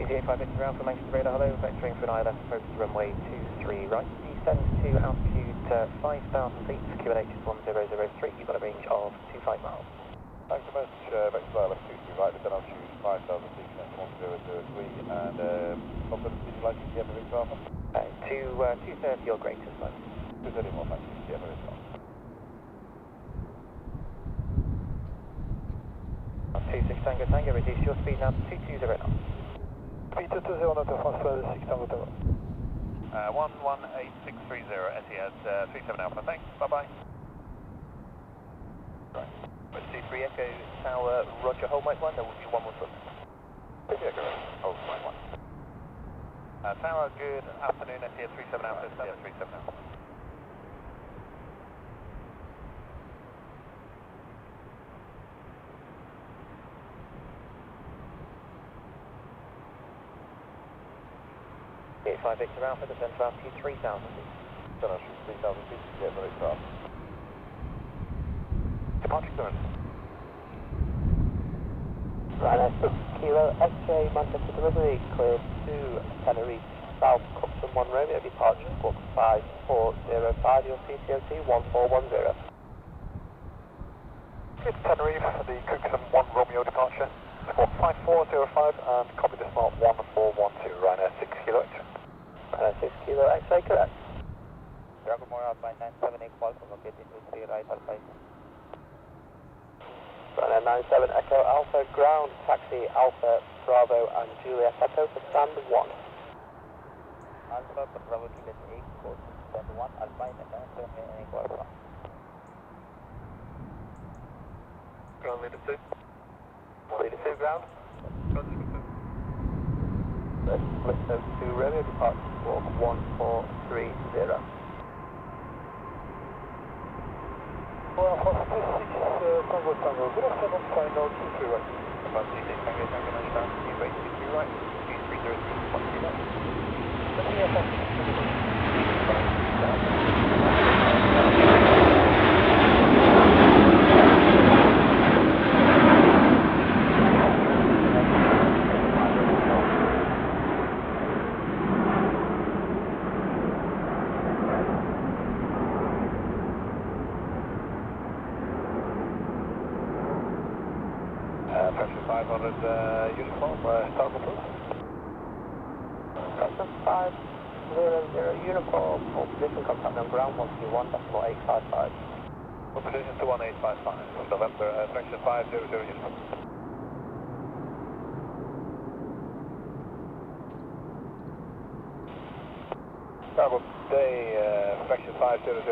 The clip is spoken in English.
CG85 into ground for Manchester radar, hello, vectoring for an island, focus runway 23 right, descend to altitude 5,000 feet, QNH is 1003, you've got a range of 25 miles. Thanks so much, vector island 23 right, descend altitude 5,000 feet, QNH 1003, and confidence visualizing the Emirates Alpha? 230 or greater, so. 230 more, thank you, the Emirates Alpha. 26 Tango Tango, reduce your speed now to 220 knots. Speed 220 knots, fast 6 Tango Tango. 118-630, Etihad 37 Alpha, thanks, bye-bye. Right. C3 Echo Tower, Roger, hold mic 1, there will be one more foot. Echo, hold mic 1. Tower, good afternoon, Etihad 37 Alpha, Etihad 37 Alpha. Five Victor Alpha, descend to altitude 3,000 feet. Descend altitude 3,000 feet, get very fast. Departure clearance. Ryanair 6 Kilo, X-ray Manchester delivery, cleared to Tenerife, South Cookson 1 Romeo, departure book 5405, your CTOC 1410. It's Tenerife, the Cookson 1 Romeo departure, squawk 5405 and copy the smart 1412, Ryanair 6 Kilo X-ray. 6 Kilo X-ray, correct. Dragon More outbound 978 Qualcomm, located to 3 right Alpha. Ryanair 97 Echo Alpha, ground, taxi Alpha, Bravo and Juliet Echo for stand 1. Alpha, Bravo, Juliet 8, code stand 1, Alpine, 978 Qualcomm. Ground leader 2. Leader 2 ground. Ground leader 2. Split to Romeo, departure walk 1430. Well, Fox 26 Tango Tango, good afternoon, final 23 right. About 26 Tango Tango, nice down, you rate 23 right, 2303, 1 left. Pressure 500 uniform, start control. Custom 500 uniform, full position, contact number ground 121.855. Full position to 1855, November, pressure 500 uniform. Bravo, day, fraction 500.